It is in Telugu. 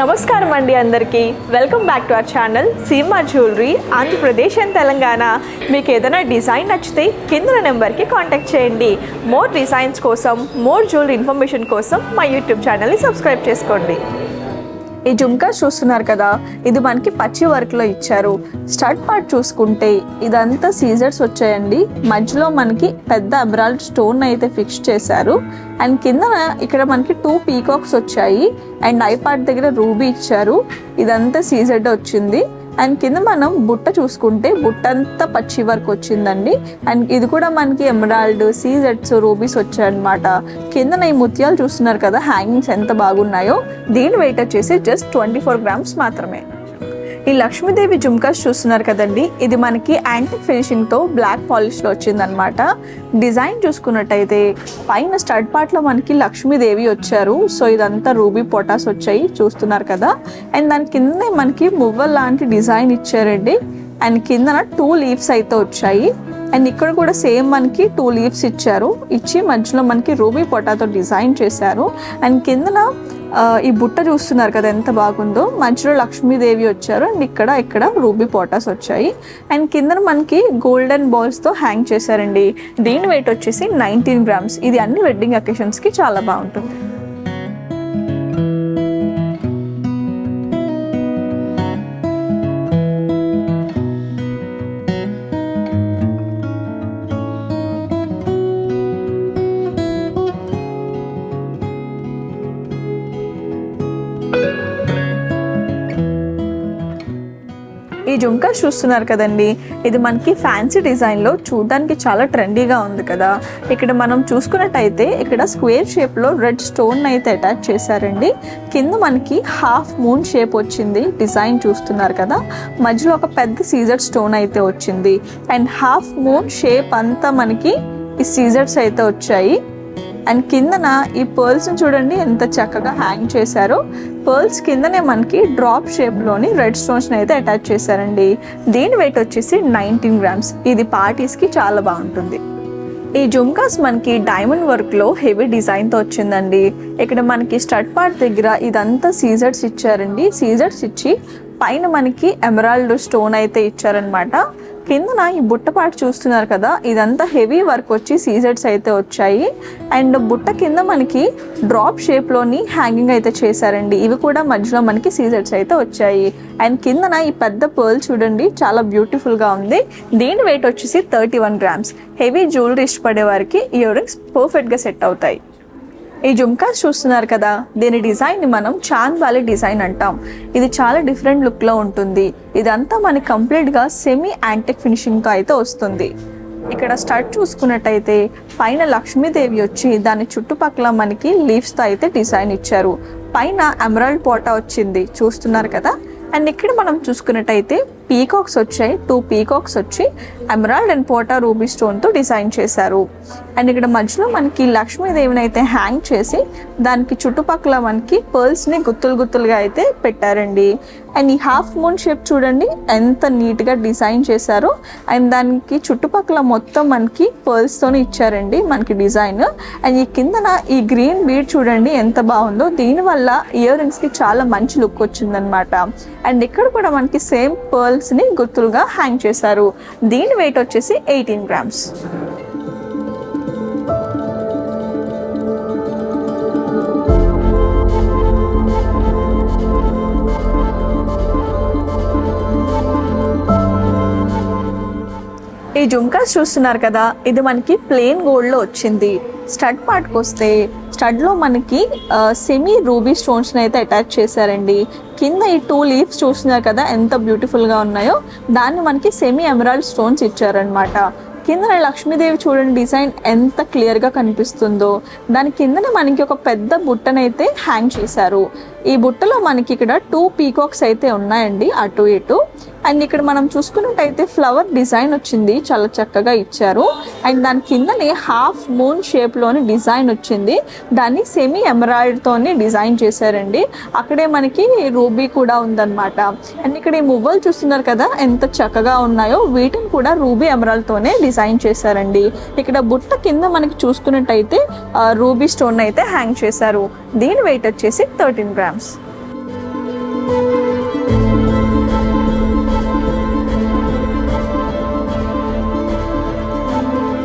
నమస్కారం అండి అందరికీ. Welcome back to our channel Seema jewellery Andhra Pradesh and Telangana. మీకు ఏదైనా డిజైన్ నచ్చితే కింద నెంబర్కి కాంటాక్ట్ చేయండి. మోర్ డిజైన్స్ కోసం, మోర్ జ్యువెలరీ ఇన్ఫర్మేషన్ కోసం మా యూట్యూబ్ ఛానల్ని సబ్స్క్రైబ్ చేసుకోండి. ఈ జుమ్కా చూస్తున్నారు కదా, ఇది మనకి పచ్చి వర్క్లో ఇచ్చారు. స్టడ్ పార్ట్ చూసుకుంటే ఇదంతా సీజర్స్ వచ్చాయండి. మధ్యలో మనకి పెద్ద ఎమరాల్డ్ స్టోన్ అయితే ఫిక్స్ చేశారు. అండ్ కింద ఇక్కడ మనకి 2 పీకాక్స్ వచ్చాయి. అండ్ ఐ పార్ట్ దగ్గర రూబీ ఇచ్చారు. ఇదంతా సీజర్డ్ వచ్చింది. అండ్ కింద మనం బుట్ట చూసుకుంటే బుట్ట అంతా పచ్చి వర్క్ వచ్చిందండి. అండ్ ఇది కూడా మనకి ఎమరాల్డ్, సీజెడ్స్, రూబీస్ వచ్చాయన్నమాట. కింద ఈ ముత్యాలు చూస్తున్నారు కదా, హ్యాంగింగ్స్ ఎంత బాగున్నాయో. దీని వెయిట్ వచ్చేసి జస్ట్ 24 గ్రామ్స్ మాత్రమే. ఈ లక్ష్మీదేవి జుమ్కాస్ చూస్తున్నారు కదండి, ఇది మనకి యాంటిక్ ఫినిషింగ్తో బ్లాక్ పాలిష్లో వచ్చిందనమాట. డిజైన్ చూసుకున్నట్టయితే పైన స్టడ్ పార్ట్లో మనకి లక్ష్మీదేవి వచ్చారు. సో ఇదంతా రూబీ పొటాస్ వచ్చాయి చూస్తున్నారు కదా. అండ్ దాని కిందనే మనకి మువ్వల్ లాంటి డిజైన్ ఇచ్చారండి. అండ్ కిందన 2 లీవ్స్ అయితే వచ్చాయి. అండ్ ఇక్కడ కూడా సేమ్ మనకి 2 లీవ్స్ ఇచ్చి మధ్యలో మనకి రూబీ పొటాతో డిజైన్ చేశారు. అండ్ కిందన ఈ బుట్ట చూస్తున్నారు కదా ఎంత బాగుందో. మధ్యలో లక్ష్మీదేవి వచ్చారు. అండ్ ఇక్కడ రూబీ పొటాస్ వచ్చాయి. అండ్ కింద మనకి గోల్డెన్ బాల్స్తో హ్యాంగ్ చేశారండి. దీని వెయిట్ వచ్చేసి 19 గ్రామ్స్. ఇది అన్ని వెడ్డింగ్ అకేషన్స్కి చాలా బాగుంటుంది. ఈ జుమ్కా చూస్తున్నారు కదండి, ఇది మనకి ఫ్యాన్సీ డిజైన్లో చూడడానికి చాలా ట్రెండీగా ఉంది కదా. ఇక్కడ మనం చూసుకున్నట్టయితే ఇక్కడ స్క్వేర్ షేప్లో రెడ్ స్టోన్ అయితే అటాచ్ చేశారండి. కింద మనకి హాఫ్ మూన్ షేప్ వచ్చింది. డిజైన్ చూస్తున్నారు కదా, మధ్యలో ఒక పెద్ద సీజర్ స్టోన్ అయితే వచ్చింది. అండ్ హాఫ్ మూన్ షేప్ అంతా మనకి ఈ సీజర్స్ అయితే వచ్చాయి. అండ్ కిందన ఈ పర్ల్స్ని చూడండి ఎంత చక్కగా హ్యాంగ్ చేశారో. పర్ల్స్ కిందనే మనకి డ్రాప్ షేప్లోని రెడ్ స్టోన్స్ని అయితే అటాచ్ చేశారండి. దీని వెయిట్ వచ్చేసి 19 గ్రామ్స్. ఇది పార్టీస్కి చాలా బాగుంటుంది. ఈ జుమ్కాస్ మనకి డైమండ్ వర్క్లో హెవీ డిజైన్తో వచ్చిందండి. ఇక్కడ మనకి స్టడ్ పార్ట్ దగ్గర ఇదంతా సీజర్స్ ఇచ్చారండి. సీజర్స్ ఇచ్చి పైన మనకి ఎమరాల్డ్ స్టోన్ అయితే ఇచ్చారనమాట. కిందన ఈ బుట్ట పార్ట్ చూస్తున్నారు కదా, ఇదంతా హెవీ వర్క్ వచ్చి సీజర్స్ అయితే వచ్చాయి. అండ్ బుట్ట కింద మనకి డ్రాప్ షేప్లోని హ్యాంగింగ్ అయితే చేశారండి. ఇవి కూడా మధ్యలో మనకి సీజర్స్ అయితే వచ్చాయి. అండ్ కిందన ఈ పెద్ద పర్ల్ చూడండి చాలా బ్యూటిఫుల్గా ఉంది. దీని వెయిట్ వచ్చేసి 31 గ్రామ్స్. హెవీ జ్యువెలరీ ఇష్టపడే వారికి ఇయర్ రింగ్స్ పర్ఫెక్ట్గా సెట్ అవుతాయి. ఈ జుమ్కాస్ చూస్తున్నారు కదా, దీని డిజైన్ని మనం చాంద్ వాలీ డిజైన్ అంటాం. ఇది చాలా డిఫరెంట్ లుక్లో ఉంటుంది. ఇదంతా మనకి కంప్లీట్గా సెమీ యాంటిక్ ఫినిషింగ్తో అయితే వస్తుంది. ఇక్కడ స్టడ్ చూసుకున్నట్టయితే పైన లక్ష్మీదేవి వచ్చి దాని చుట్టుపక్కల మనకి లీవ్స్తో అయితే డిజైన్ ఇచ్చారు. పైన ఎమరాల్డ్ పోటా వచ్చింది చూస్తున్నారు కదా. అండ్ ఇక్కడ మనం చూసుకున్నట్టయితే పీకాక్స్ వచ్చాయి. 2 పీకాక్స్ వచ్చి ఎమరాల్డ్ అండ్ పోటా రూబీ స్టోన్తో డిజైన్ చేశారు. అండ్ ఇక్కడ మధ్యలో మనకి లక్ష్మీదేవిని అయితే హ్యాంగ్ చేసి దానికి చుట్టుపక్కల మనకి పర్ల్స్ని గుత్తులుగా అయితే పెట్టారండి. అండ్ ఈ హాఫ్ మూన్ షేప్ చూడండి ఎంత నీట్గా డిజైన్ చేశారో. అండ్ దానికి చుట్టుపక్కల మొత్తం మనకి పర్ల్స్తోనే ఇచ్చారండి మనకి డిజైన్. అండ్ ఈ కిందన ఈ గ్రీన్ బీడ్ చూడండి ఎంత బాగుందో. దీనివల్ల ఇయర్ రింగ్స్కి చాలా మంచి లుక్ వచ్చిందనమాట. అండ్ ఇక్కడ కూడా మనకి సేమ్ పర్ల్స్ని గుత్తులుగా హ్యాంగ్ చేశారు. దీని వెయిట్ వచ్చేసి 18 గ్రామ్స్. ఈ జుమ్కాస్ చూస్తున్నారు కదా, ఇది మనకి ప్లెయిన్ గోల్డ్లో వచ్చింది. స్టడ్ పార్ట్కి వస్తే స్టడ్లో మనకి సెమీ రూబీ స్టోన్స్ని అయితే అటాచ్ చేశారండి. కింద ఈ 2 లీవ్స్ చూస్తున్నారు కదా ఎంత బ్యూటిఫుల్గా ఉన్నాయో. దాన్ని మనకి సెమీ ఎమరాల్డ్ స్టోన్స్ ఇచ్చారనమాట. కింద లక్ష్మీదేవి చూడండి డిజైన్ ఎంత క్లియర్గా కనిపిస్తుందో. దాని కిందనే మనకి ఒక పెద్ద బుట్టనైతే హ్యాంగ్ చేశారు. ఈ బుట్టలో మనకి ఇక్కడ 2 పీకాక్స్ అయితే ఉన్నాయండి అటు ఇటు. అండ్ ఇక్కడ మనం చూసుకున్నట్టయితే ఫ్లవర్ డిజైన్ వచ్చింది, చాలా చక్కగా ఇచ్చారు. అండ్ దాని కిందనే హాఫ్ మూన్ షేప్లోని డిజైన్ వచ్చింది. దాన్ని సెమీ ఎమరాల్డ్తోని డిజైన్ చేశారండి. అక్కడే మనకి రూబీ కూడా ఉందన్నమాట. అండ్ ఇక్కడ ఈ మువ్వలు చూస్తున్నారు కదా ఎంత చక్కగా ఉన్నాయో. వీటిని కూడా రూబీ ఎమరాల్డ్తోనే డిజైన్ చేశారండి. ఇక్కడ బుట్ట కింద మనకి చూసుకున్నట్టయితే రూబీ స్టోన్ అయితే హ్యాంగ్ చేశారు. దీని వెయిట్ వచ్చేసి 13 గ్రామ్స్.